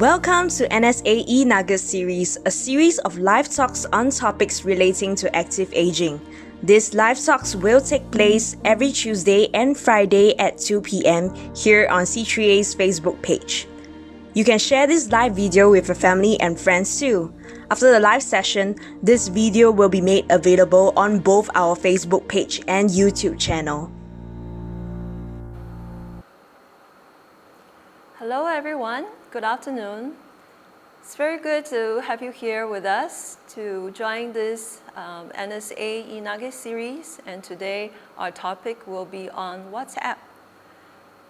Welcome to NSA E-Nuggets series, a series of live talks on topics relating to active aging. These live talks will take place every Tuesday and Friday at 2 p.m. here on C3A's Facebook page. You can share this live video with your family and friends too. After the live session, this video will be made available on both our Facebook page and YouTube channel. Hello everyone, good afternoon. It's very good to have you here with us to join this NSA E-Nuggets series, and today our topic will be on WhatsApp.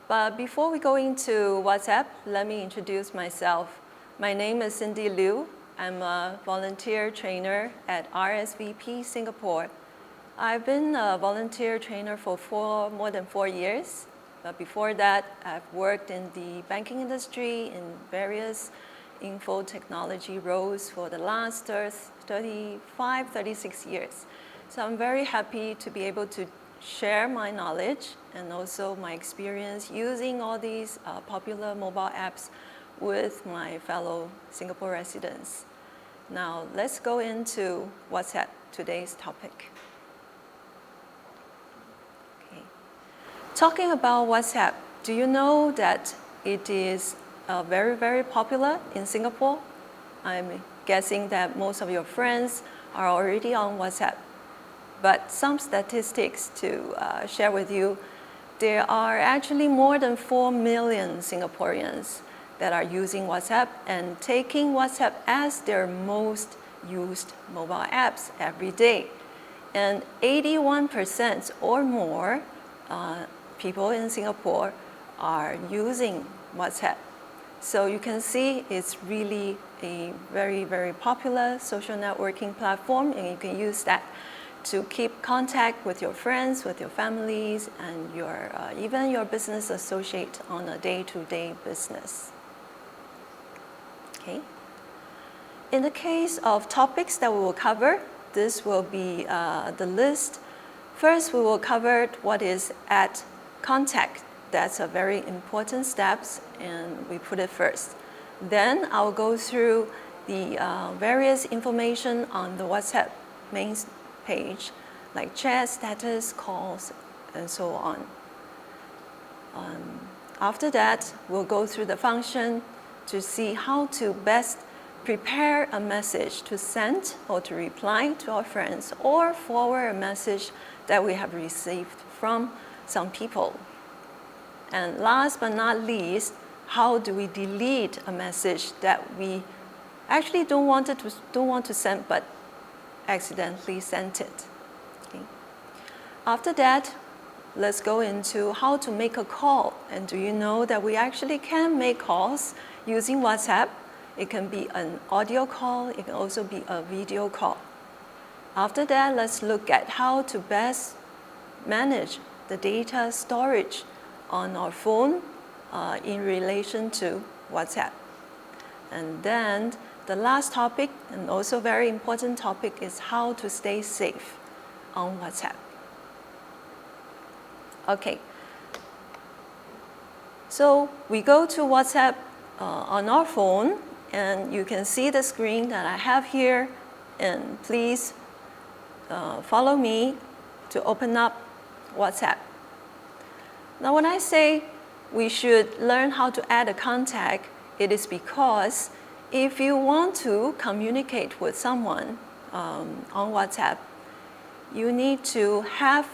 But before we go into WhatsApp, let me introduce myself. My name is Cindy Liu. I'm a volunteer trainer at RSVP Singapore. I've been a volunteer trainer for more than 4 years. But before that, I've worked in the banking industry in various info technology roles for the last 35, 36 years. So I'm very happy to be able to share my knowledge and also my experience using all these popular mobile apps with my fellow Singapore residents. Now, let's go into WhatsApp, today's topic. Talking about WhatsApp, do you know that it is very, very popular in Singapore? I'm guessing that most of your friends are already on WhatsApp. But some statistics to share with you, there are actually more than 4 million Singaporeans that are using WhatsApp and taking WhatsApp as their most used mobile apps every day. And 81% or more people in Singapore are using WhatsApp. So you can see it's really a very, very popular social networking platform, and you can use that to keep contact with your friends, with your families, and even your business associate on a day-to-day business. Okay. In the case of topics that we will cover, this will be the list. First, we will cover what is at contact. That's a very important step, and we put it first. Then I'll go through the various information on the WhatsApp main page, like chat, status, calls, and so on. After that, we'll go through the function to see how to best prepare a message to send or to reply to our friends or forward a message that we have received from some people. And last but not least, how do we delete a message that we actually don't want to send but accidentally sent it. Okay. After that, let's go into how to make a call. And do you know that we actually can make calls using WhatsApp? It can be an audio call, it can also be a video call. After that, let's look at how to best manage the data storage on our phone in relation to WhatsApp. And then the last topic, and also very important topic, is how to stay safe on WhatsApp. Okay. So we go to WhatsApp on our phone, and you can see the screen that I have here, and please follow me to open up WhatsApp. Now, when I say we should learn how to add a contact, it is because if you want to communicate with someone on WhatsApp, you need to have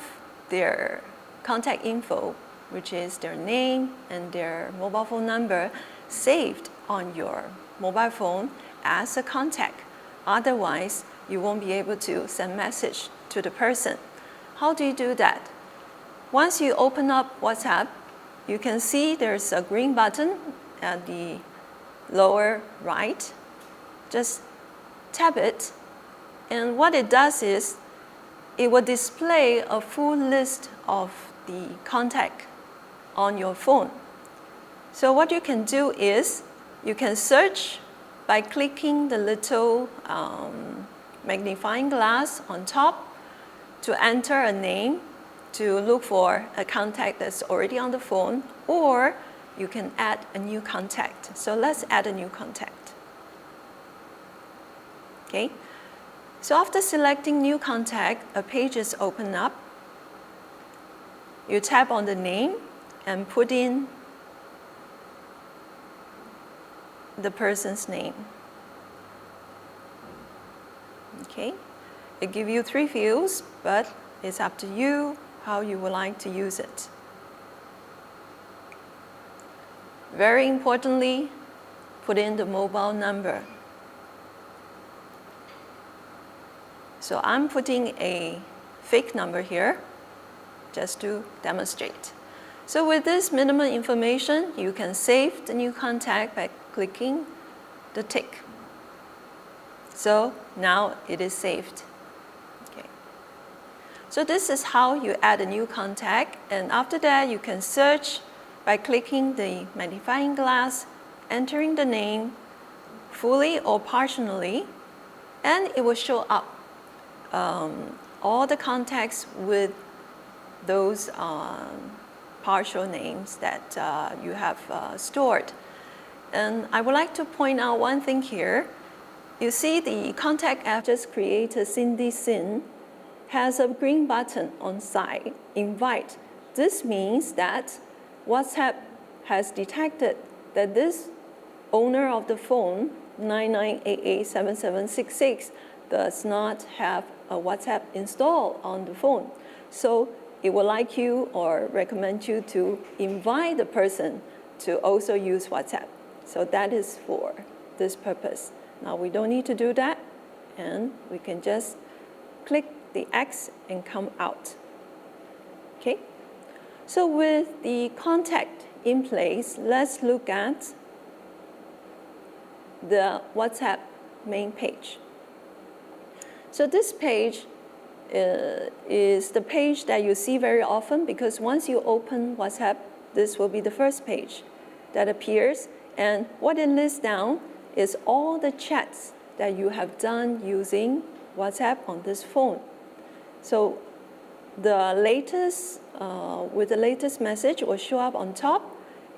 their contact info, which is their name and their mobile phone number, saved on your mobile phone as a contact. Otherwise, you won't be able to send message to the person. How do you do that? Once you open up WhatsApp, you can see there's a green button at the lower right. Just tap it, and what it does is it will display a full list of the contact on your phone. So what you can do is you can search by clicking the little magnifying glass on top to enter a name, to look for a contact that's already on the phone, or you can add a new contact. So let's add a new contact. Okay. So after selecting new contact, a page is opened up. You tap on the name and put in the person's name. Okay. It gives you 3 fields, but it's up to you how you would like to use it. Very importantly, put in the mobile number. So I'm putting a fake number here just to demonstrate. So with this minimum information, you can save the new contact by clicking the tick. So now it is saved. Okay. So this is how you add a new contact, and after that you can search by clicking the magnifying glass, entering the name fully or partially, and it will show up all the contacts with those partial names that you have stored. And I would like to point out one thing here. You see the contact app just created, Cindy Sin, has a green button on side, invite. This means that WhatsApp has detected that this owner of the phone, 99887766, does not have a WhatsApp installed on the phone. So it would like you or recommend you to invite the person to also use WhatsApp. So that is for this purpose. Now we don't need to do that, and we can just click the X and come out. Okay? So with the contact in place, let's look at the WhatsApp main page. So this page is the page that you see very often, because once you open WhatsApp, this will be the first page that appears. And what it lists down is all the chats that you have done using WhatsApp on this phone. So the latest, with the latest message will show up on top,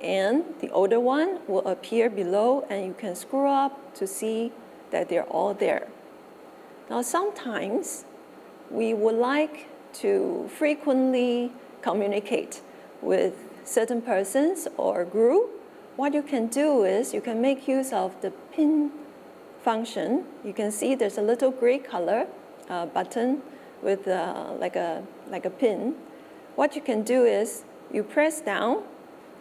and the older one will appear below, and you can scroll up to see that they're all there. Now, sometimes we would like to frequently communicate with certain persons or group. What you can do is you can make use of the pin function. You can see there's a little gray color button with like a pin. What you can do is you press down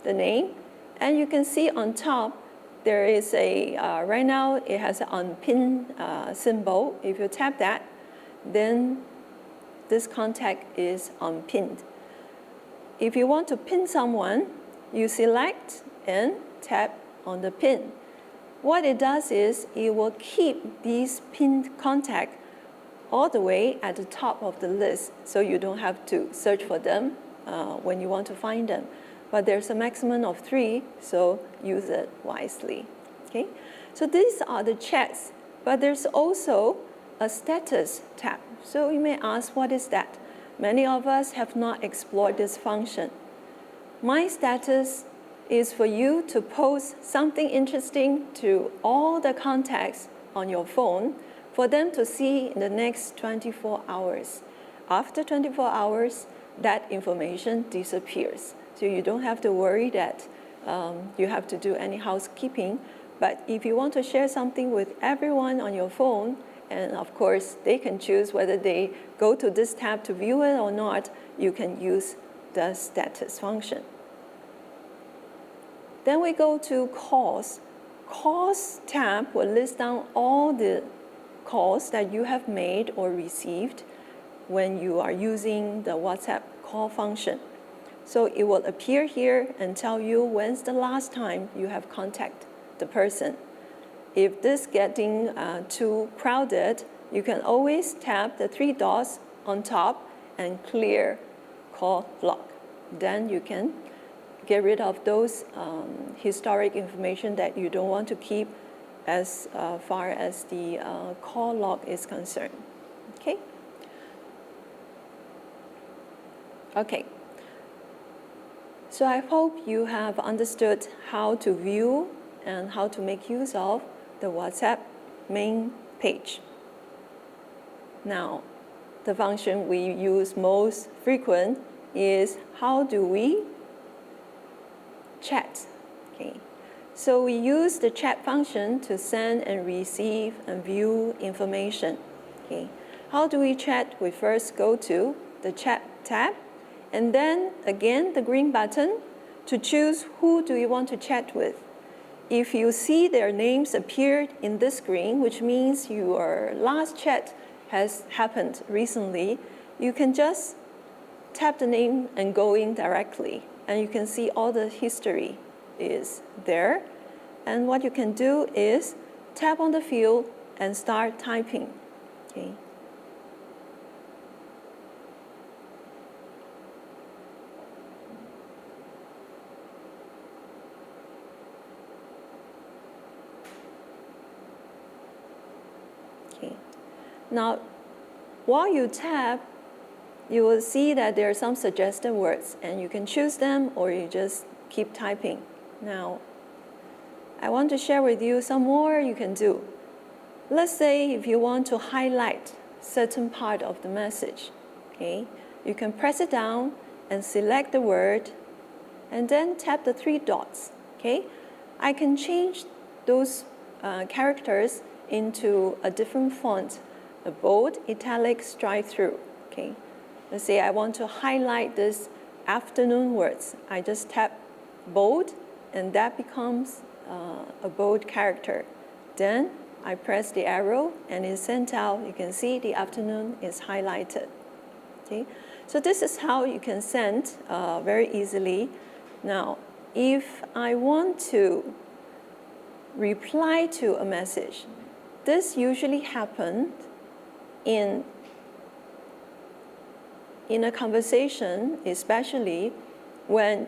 the name, and you can see on top there is a, right now it has an unpin symbol. If you tap that, then this contact is unpinned. If you want to pin someone, you select and tap on the pin. What it does is it will keep these pinned contacts all the way at the top of the list, so you don't have to search for them when you want to find them. But there's a maximum of 3, so use it wisely. Okay? So these are the chats, but there's also a status tab. So you may ask, what is that? Many of us have not explored this function. My status is for you to post something interesting to all the contacts on your phone for them to see in the next 24 hours. After 24 hours, that information disappears. So you don't have to worry that you have to do any housekeeping. But if you want to share something with everyone on your phone, and of course they can choose whether they go to this tab to view it or not, you can use the status function. Then we go to calls. Calls tab will list down all the calls that you have made or received when you are using the WhatsApp call function. So it will appear here and tell you when's the last time you have contacted the person. If this getting too crowded, you can always tap the 3 dots on top and clear call log. Then you can get rid of those historic information that you don't want to keep as far as the call log is concerned. Okay? So I hope you have understood how to view and how to make use of the WhatsApp main page. Now, the function we use most frequent is how do we chat? Okay. So we use the chat function to send and receive and view information. Okay. How do we chat? We first go to the chat tab, and then again the green button to choose who do you want to chat with. If you see their names appeared in this screen, which means your last chat has happened recently, you can just tap the name and go in directly, and you can see all the history is there. And what you can do is tap on the field and start typing. Okay. Okay. Now, while you tap, you will see that there are some suggested words, and you can choose them or you just keep typing. Now, I want to share with you some more you can do. Let's say if you want to highlight certain part of the message, okay, you can press it down and select the word and then tap the three dots. Okay, I can change those characters into a different font, a bold, italic, strike through. Okay, let's say I want to highlight this afternoon words. I just tap bold and that becomes a bold character. Then I press the arrow and it's sent out. You can see the afternoon is highlighted. Okay, so this is how you can send very easily. Now, if I want to reply to a message, this usually happens in a conversation, especially when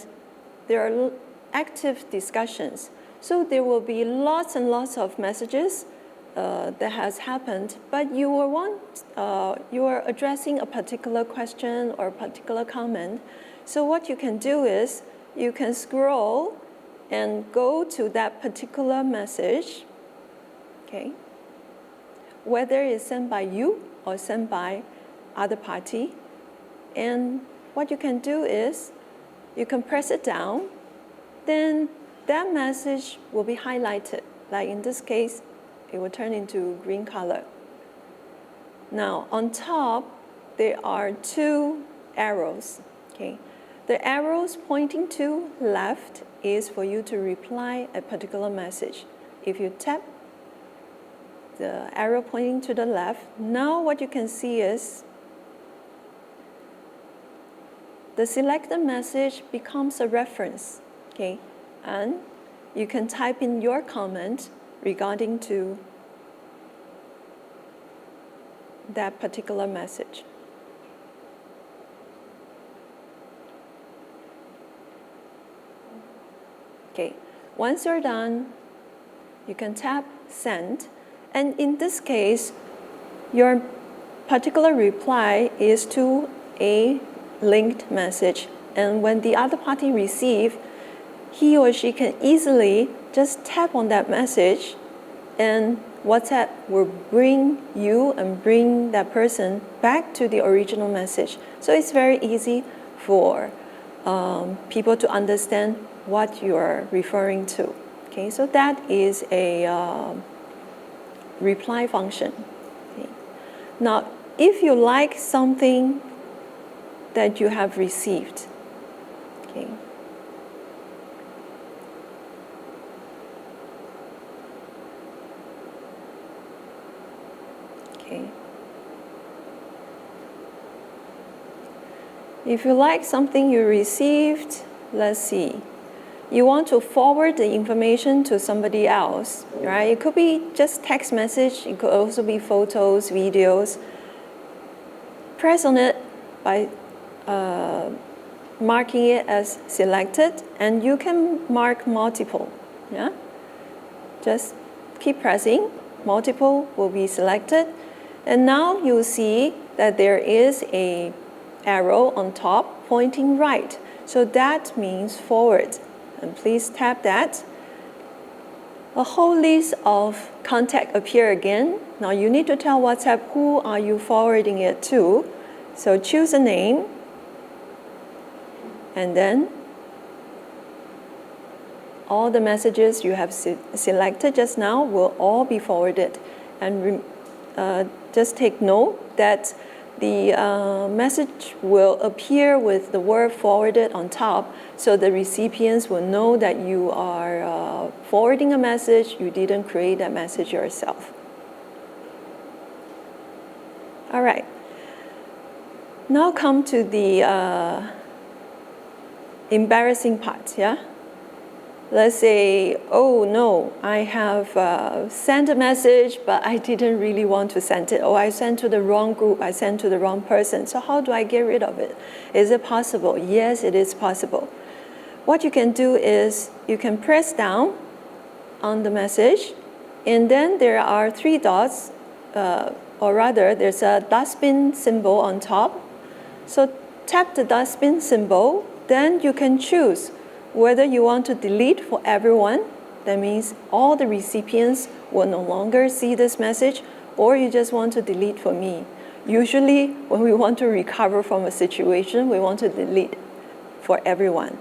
there are active discussions. So there will be lots and lots of messages that has happened, but you are addressing a particular question or a particular comment. So what you can do is you can scroll and go to that particular message, okay, whether it's sent by you or sent by other party. And what you can do is you can press it down, then that message will be highlighted. Like in this case, it will turn into green color. Now, on top, there are two arrows. Okay, the arrows pointing to left is for you to reply a particular message. If you tap the arrow pointing to the left, now what you can see is the selected message becomes a reference. Okay, and you can type in your comment regarding to that particular message. Okay, once you're done, you can tap send, and in this case, your particular reply is to a linked message, and when the other party receives, he or she can easily just tap on that message, and WhatsApp will bring you and bring that person back to the original message. So it's very easy for people to understand what you are referring to. Okay, so that is a reply function. Okay. Now, if you like something that you have received, okay, if you like something you received, let's see, you want to forward the information to somebody else, right? It could be just text message, it could also be photos, videos. Press on it by marking it as selected, and you can mark multiple, yeah? Just keep pressing, multiple will be selected, and now you'll see that there is a arrow on top pointing right. So that means forward. And please tap that. A whole list of contact appear again. Now you need to tell WhatsApp who are you forwarding it to. So choose a name, and then all the messages you have selected just now will all be forwarded. And just take note that the message will appear with the word forwarded on top, so the recipients will know that you are forwarding a message. You didn't create that message yourself. All right. Now come to the embarrassing part, yeah? Let's say, oh no, I have sent a message, but I didn't really want to send it. Or I sent to the wrong group, I sent to the wrong person. So how do I get rid of it? Is it possible? Yes, it is possible. What you can do is you can press down on the message, and then there are 3 dots, or rather there's a dustbin symbol on top. So tap the dustbin symbol, then you can choose whether you want to delete for everyone, that means all the recipients will no longer see this message, or you just want to delete for me. Usually, when we want to recover from a situation, we want to delete for everyone.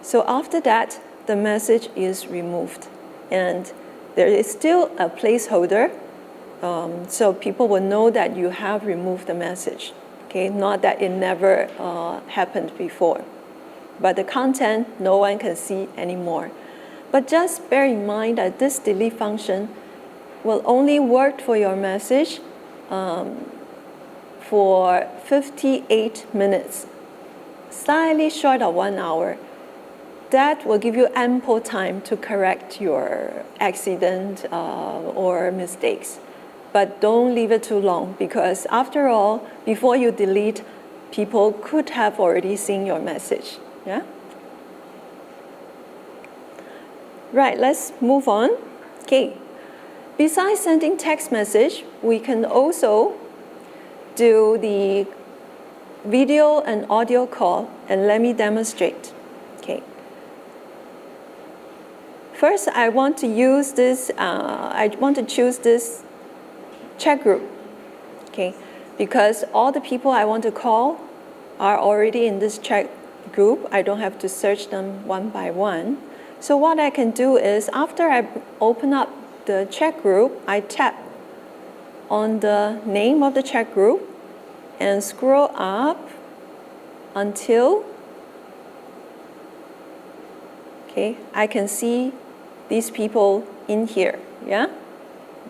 So after that, the message is removed. And there is still a placeholder, so people will know that you have removed the message. Okay, not that it never happened before. But the content, no one can see anymore. But just bear in mind that this delete function will only work for your message for 58 minutes, slightly short of 1 hour. That will give you ample time to correct your accident or mistakes. But don't leave it too long, because after all, before you delete, people could have already seen your message. Yeah? Right, let's move on. Okay. Besides sending text message, we can also do the video and audio call, and let me demonstrate. Okay. First, I want to use this, I want to choose this chat group, okay, because all the people I want to call are already in this chat group. I don't have to search them one by one. So what I can do is, after I open up the chat group, I tap on the name of the chat group and scroll up until, okay, I can see these people in here, yeah?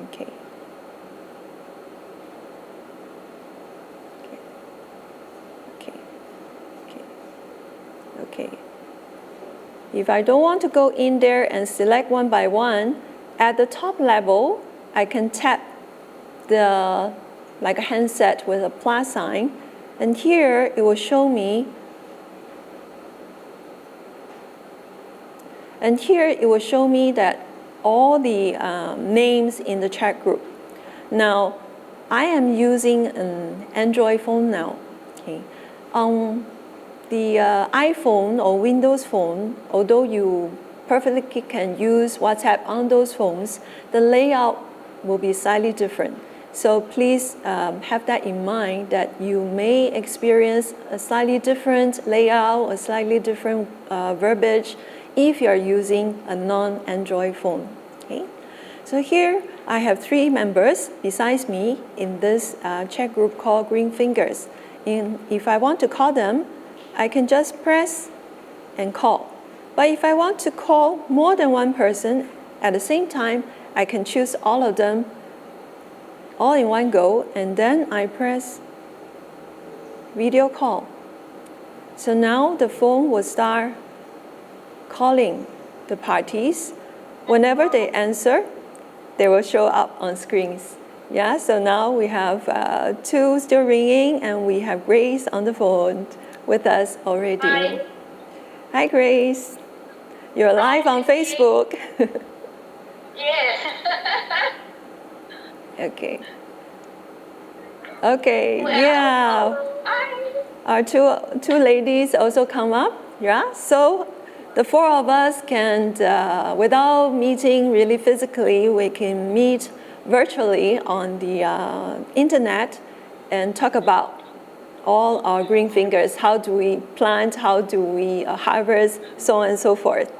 Okay. Okay. If I don't want to go in there and select one by one, at the top level, I can tap the, like a handset with a plus sign, and here it will show me, that all the names in the chat group. Now, I am using an Android phone now. Okay. The iPhone or Windows phone, although you perfectly can use WhatsApp on those phones, the layout will be slightly different. So please have that in mind, that you may experience a slightly different layout, a slightly different verbiage if you are using a non-Android phone. Okay? So here I have 3 members besides me in this chat group called Green Fingers. And if I want to call them, I can just press and call. But if I want to call more than one person at the same time, I can choose all of them all in one go, and then I press video call. So now the phone will start calling the parties. Whenever they answer, they will show up on screens. Yeah, so now we have 2 still ringing, and we have Grace on the phone with us already. Hi. Hi, Grace. You're live on Facebook. Yeah. Okay. Okay, yeah. Hi. Our two ladies also come up. Yeah, so the four of us can, without meeting really physically, we can meet virtually on the internet and talk about all our green fingers. How do we plant? How do we harvest? So on and so forth.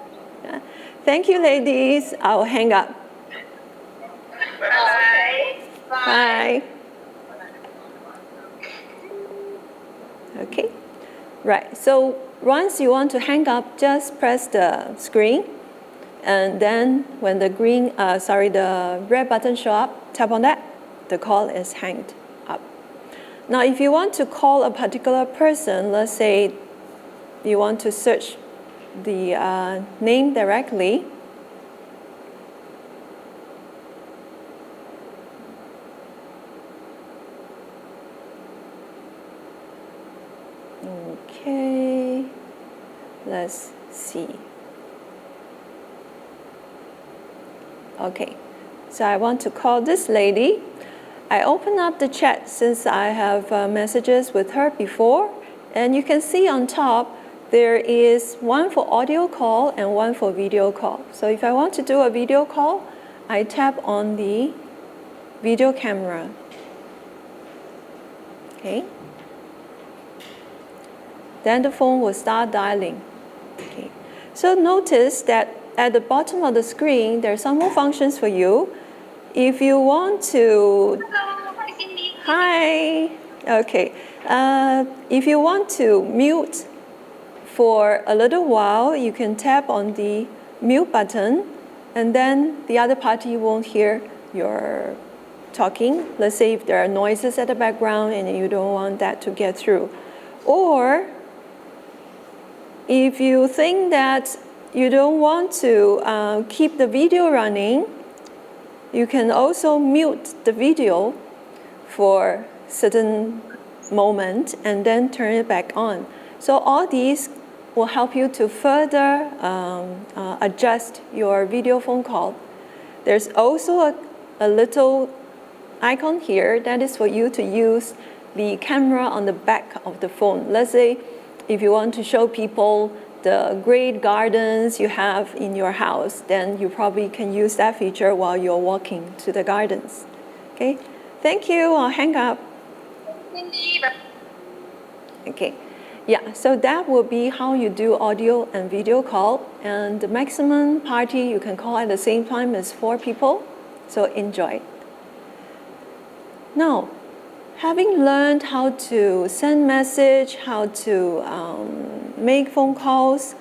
Yeah. Thank you, ladies. I'll hang up. Bye. Bye. Okay, right. So once you want to hang up, just press the screen, and then when the the red button show up, tap on that. The call is hanged up. Now, if you want to call a particular person, let's say you want to search the name directly. Okay, let's see. Okay, so I want to call this lady. I open up the chat since I have messages with her before, and you can see on top there is one for audio call and one for video call. So if I want to do a video call, I tap on the video camera. Okay. Then the phone will start dialing. Okay. So notice that at the bottom of the screen, there are some more functions for you. If you want to... Hello, hi Cindy. Hi. Okay. If you want to mute for a little while, you can tap on the mute button, and then the other party won't hear your talking. Let's say if there are noises at the background and you don't want that to get through. Or if you think that you don't want to keep the video running, you can also mute the video for a certain moment and then turn it back on. So all these will help you to further adjust your video phone call. There's also a little icon here that is for you to use the camera on the back of the phone. Let's say if you want to show people the great gardens you have in your house, then you probably can use that feature while you're walking to the gardens. Okay, thank you, I'll hang up. Cindy. Okay, yeah, so that will be how you do audio and video call, and the maximum party you can call at the same time is 4 people, so enjoy. Now, having learned how to send message, how to make phone calls,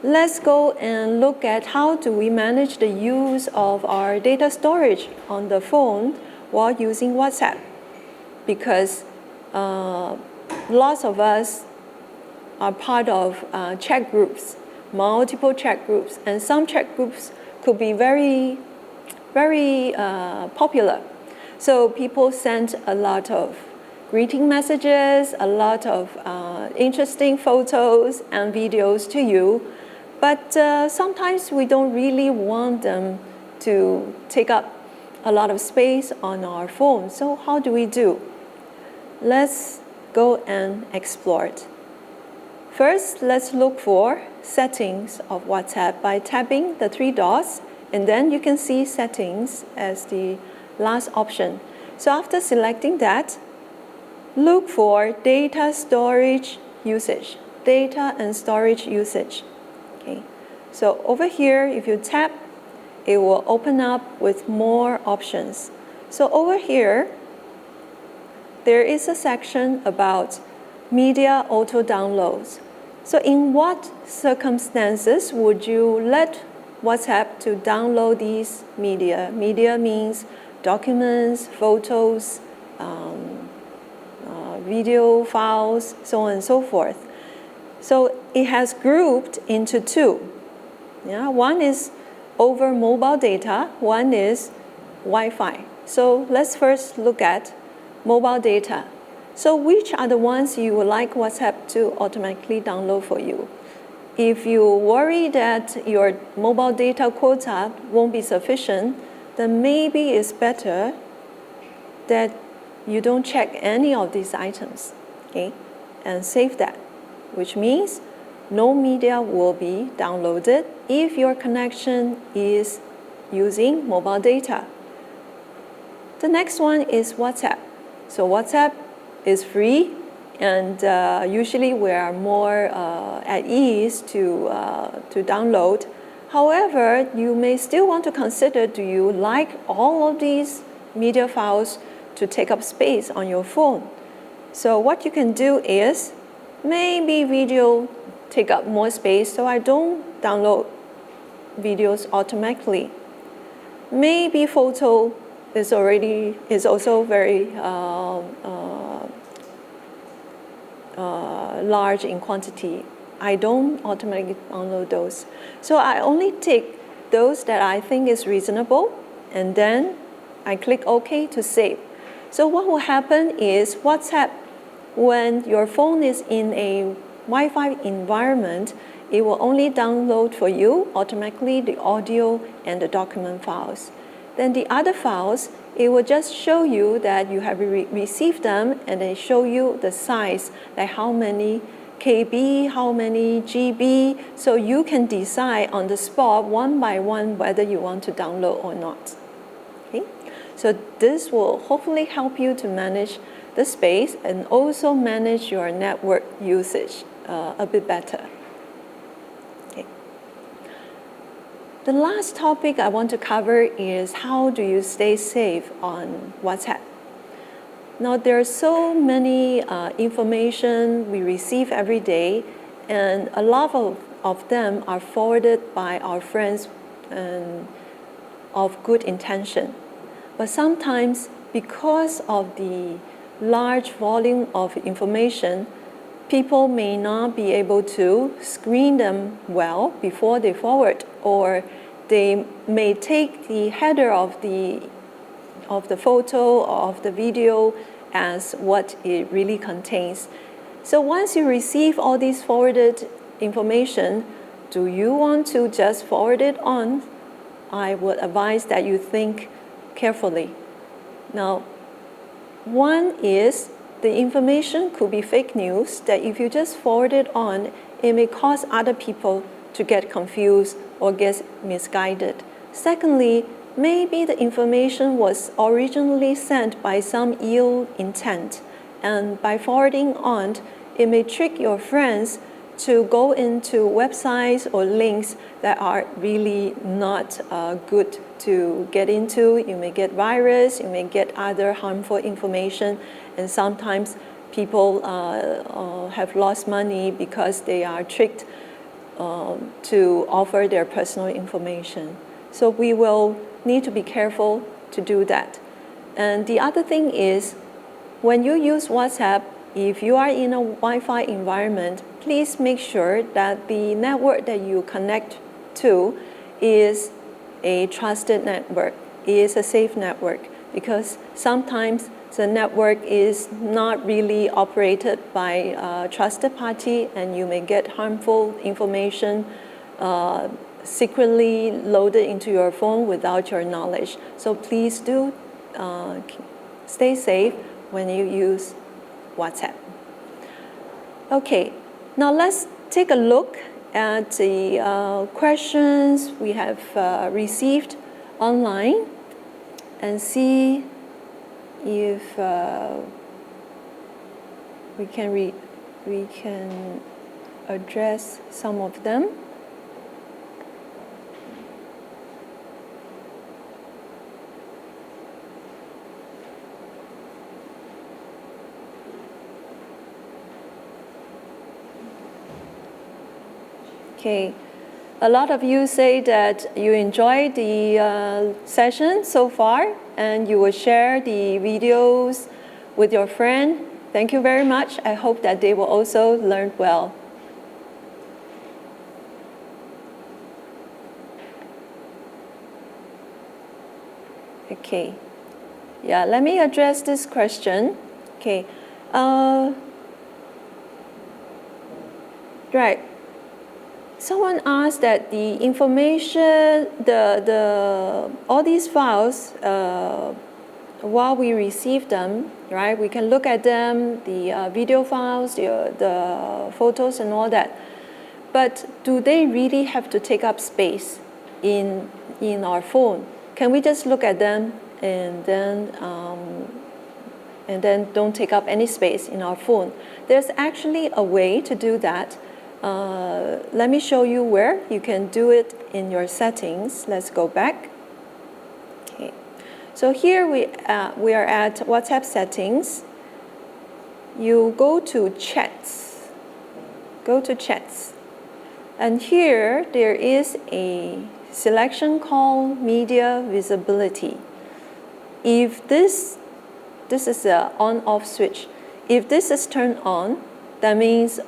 let's go and look at how do we manage the use of our data storage on the phone while using WhatsApp. Because lots of us are part of chat groups, multiple chat groups, and some chat groups could be very, very popular. So people send a lot of greeting messages, a lot of interesting photos and videos to you, but sometimes we don't really want them to take up a lot of space on our phone. So how do we do? Let's go and explore it. First, let's look for settings of WhatsApp by tapping the 3 dots, and then you can see settings as the last option. So after selecting that, look for data storage usage, data and storage usage. Okay. So over here, if you tap, it will open up with more options. So over here, there is a section about media auto downloads. So in what circumstances would you let WhatsApp to download these media? Media means documents, photos, video files, so on and so forth. So it has grouped into 2. Yeah, one is over mobile data, one is Wi-Fi. So let's first look at mobile data. So which are the ones you would like WhatsApp to automatically download for you? If you worry that your mobile data quota won't be sufficient, then maybe it's better that you don't check any of these items, okay, and save that, which means no media will be downloaded if your connection is using mobile data. The next one is WhatsApp. So WhatsApp is free, and usually we are more at ease to download. However, you may still want to consider, do you like all of these media files to take up space on your phone? So what you can do is, maybe video take up more space, so I don't download videos automatically. Maybe photo is also very large in quantity. I don't automatically download those. So I only take those that I think is reasonable, and then I click OK to save. So what will happen is WhatsApp, when your phone is in a Wi-Fi environment, it will only download for you automatically the audio and the document files. Then the other files, it will just show you that you have received them, and then show you the size, like how many KB, how many GB, so you can decide on the spot one by one whether you want to download or not. Okay? So this will hopefully help you to manage the space and also manage your network usage a bit better. Okay. The last topic I want to cover is how do you stay safe on WhatsApp. Now, there are so many information we receive every day, and a lot of them are forwarded by our friends and of good intention. But sometimes, because of the large volume of information, people may not be able to screen them well before they forward, or they may take the header of the photo or of the video as what it really contains. So once you receive all these forwarded information, do you want to just forward it on? I would advise that you think carefully. Now, one is the information could be fake news, that if you just forward it on, it may cause other people to get confused or get misguided. Secondly, maybe the information was originally sent by some ill intent, and by forwarding on, it may trick your friends to go into websites or links that are really not good to get into. You may get virus, you may get other harmful information, and sometimes people have lost money because they are tricked to offer their personal information. So we will need to be careful to do that. And the other thing is, when you use WhatsApp, if you are in a Wi-Fi environment, please make sure that the network that you connect to is a trusted network, is a safe network, because sometimes the network is not really operated by a trusted party, and you may get harmful information secretly loaded into your phone without your knowledge. So please do stay safe when you use WhatsApp. Okay, now let's take a look at the questions we have received online and see if we can address some of them. Okay, a lot of you say that you enjoyed the session so far, and you will share the videos with your friend. Thank you very much. I hope that they will also learn well. Okay, yeah, let me address this question. Okay, right. Someone asked that the information, all these files, while we receive them, right, we can look at them, the video files, the photos and all that. But do they really have to take up space in our phone? Can we just look at them and then don't take up any space in our phone? There's actually a way to do that. Let me show you where you can do it in your settings. Let's go back. Okay. So here we are at WhatsApp settings. You go to chats. Go to chats. And here there is a selection called media visibility. If this is an on-off switch. If this is turned on, that means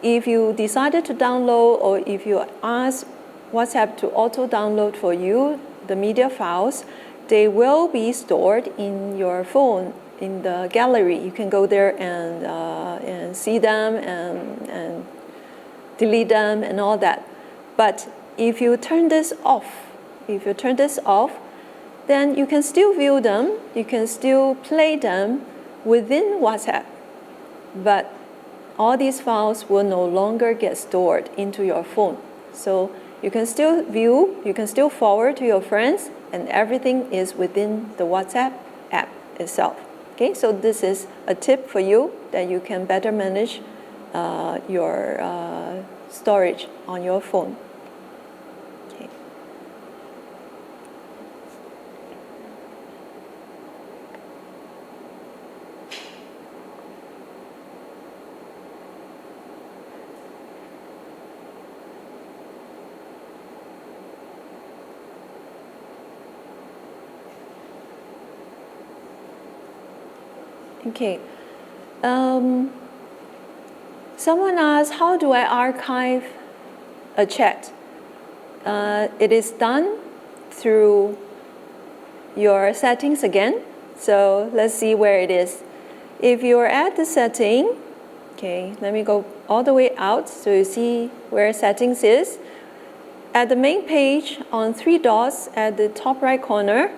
if you decided to download or if you ask WhatsApp to auto-download for you the media files, they will be stored in your phone in the gallery. You can go there and see them and delete them and all that. But if you turn this off, then you can still view them, you can still play them within WhatsApp. But all these files will no longer get stored into your phone. So you can still view, you can still forward to your friends, and everything is within the WhatsApp app itself. Okay, so this is a tip for you that you can better manage your storage on your phone. Okay. Okay. Someone asked, how do I archive a chat? It is done through your settings again. So let's see where it is. If you're at the setting, okay, let me go all the way out so you see where settings is. At the main page on 3 dots at the top right corner,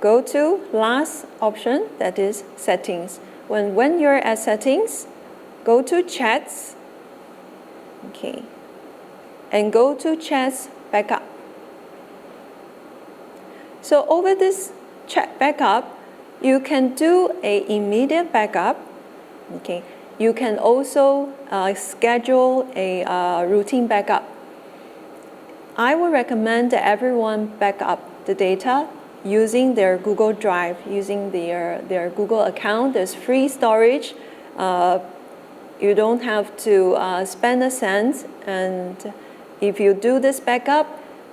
go to last option, that is settings. When you're at settings, go to chats, okay, and go to chats backup. So over this chat backup, you can do an immediate backup, okay. You can also schedule a routine backup. I would recommend that everyone back up the data using their Google Drive, using their Google account. There's free storage. You don't have to spend a cent. And if you do this backup,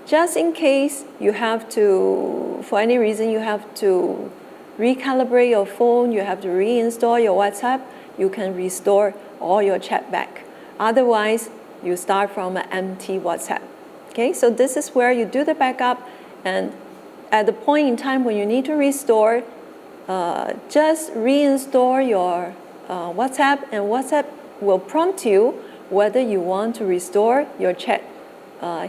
just in case you have to, for any reason, you have to recalibrate your phone, you have to reinstall your WhatsApp, you can restore all your chat back. Otherwise, you start from an empty WhatsApp. Okay, so this is where you do the backup, and at the point in time when you need to restore, just reinstall your WhatsApp, and WhatsApp will prompt you whether you want to restore your chat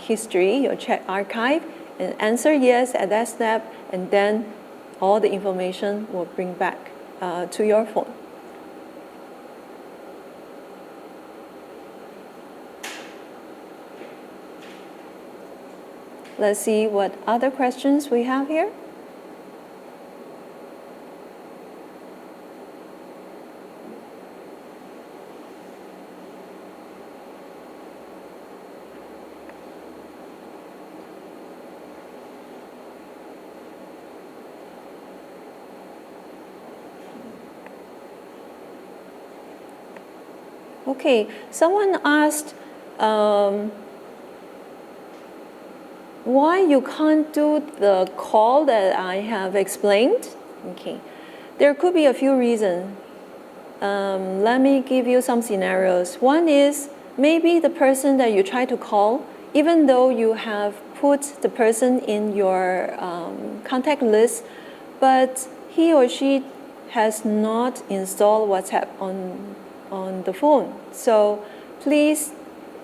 history, your chat archive, and answer yes at that step, and then all the information will bring back to your phone. Let's see what other questions we have here. Okay, someone asked why you can't do the call that I have explained. Okay, there could be a few reasons. Let me give you some scenarios. One is maybe the person that you try to call, even though you have put the person in your contact list, but he or she has not installed WhatsApp on the phone. So please,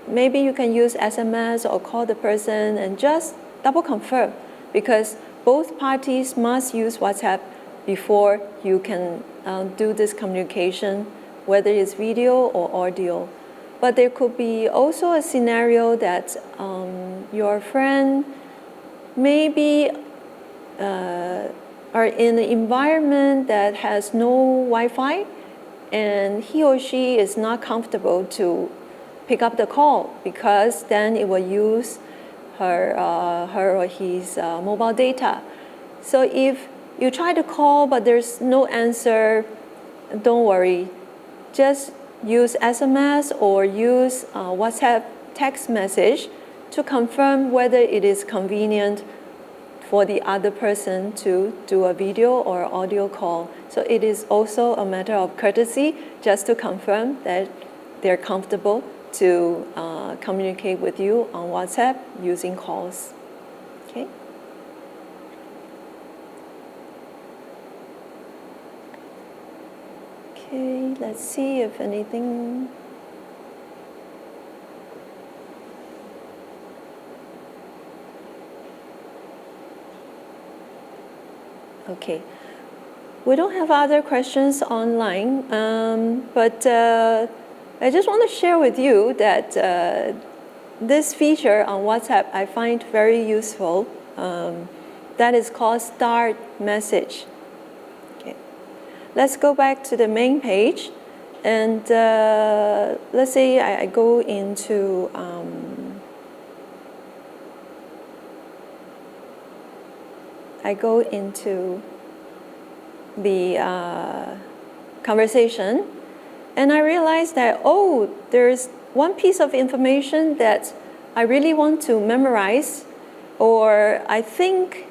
maybe you can use SMS or call the person and just double confirm, because both parties must use WhatsApp before you can do this communication, whether it's video or audio. But there could be also a scenario that your friend maybe are in an environment that has no Wi-Fi, and he or she is not comfortable to pick up the call because then it will use her or his mobile data. So if you try to call but there's no answer, don't worry. Just use SMS or use WhatsApp text message to confirm whether it is convenient for the other person to do a video or audio call. So it is also a matter of courtesy just to confirm that they're comfortable to communicate with you on WhatsApp using calls. Okay? Okay, let's see if anything. Okay, we don't have other questions online, but I just want to share with you that this feature on WhatsApp I find very useful. That is called Start Message. Okay, let's go back to the main page, and let's say I go into the conversation, and I realize that, oh, there's one piece of information that I really want to memorize, or I think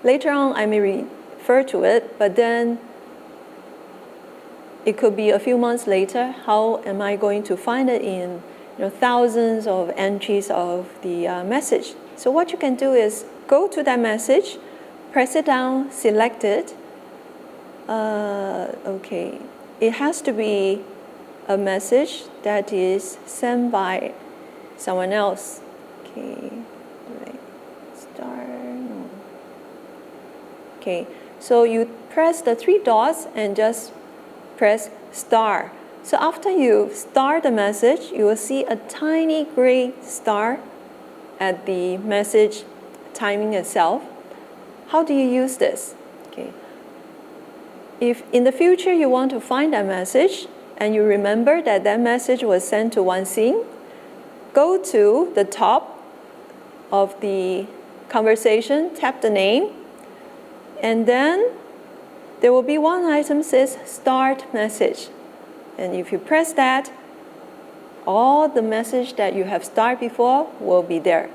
later on I may refer to it, but then it could be a few months later. How am I going to find it in thousands of entries of the message? So what you can do is go to that message, press it down, select it. Okay, it has to be a message that is sent by someone else. Okay, right. Start. No. Okay, so you press the three dots and just press star. So after you start the message, you will see a tiny gray star at the message timing itself. How do you use this? Okay. If in the future you want to find that message and you remember that that message was sent to one scene, go to the top of the conversation, tap the name, and then there will be one item that says Start Message. And if you press that, all the message that you have started before will be there.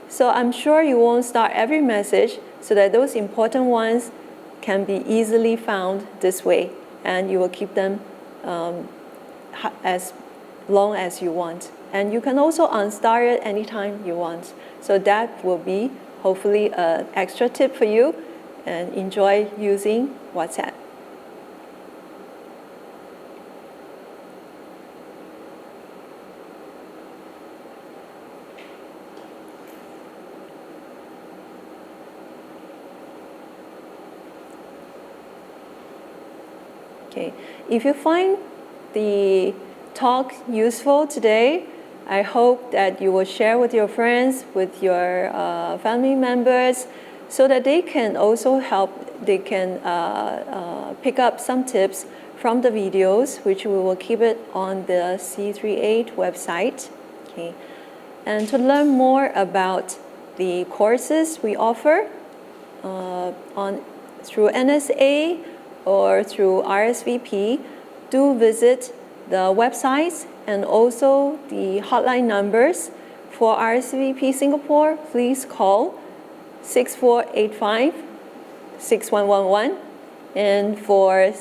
So I'm sure you won't start every message, so that those important ones can be easily found this way, and you will keep them as long as you want. And you can also unstart it anytime you want. So that will be hopefully an extra tip for you, and enjoy using WhatsApp. Okay, if you find the talk useful today, I hope that you will share with your friends, with your family members, so that they can also help, they can pick up some tips from the videos, which we will keep it on the C38 website. Okay, and to learn more about the courses we offer through NSA or through RSVP, do visit the websites and also the hotline numbers. For RSVP Singapore, please call 6485-6111, and for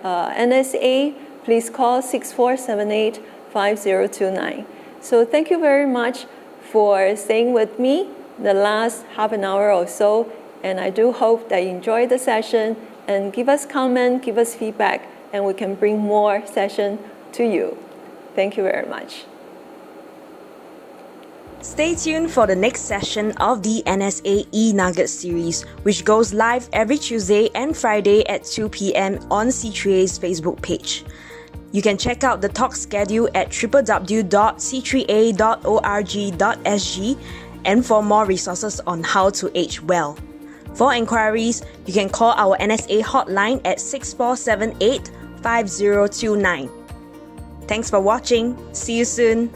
NSA, please call 6478-5029. So thank you very much for staying with me the last half an hour or so, and I do hope that you enjoyed the session, and give us comment, give us feedback, and we can bring more session to you. Thank you very much. Stay tuned for the next session of the NSA e-Nugget series, which goes live every Tuesday and Friday at 2 p.m. on C3A's Facebook page. You can check out the talk schedule at www.c3a.org.sg and for more resources on how to age well. For enquiries, you can call our NSA hotline at 6478 5029. Thanks for watching. See you soon.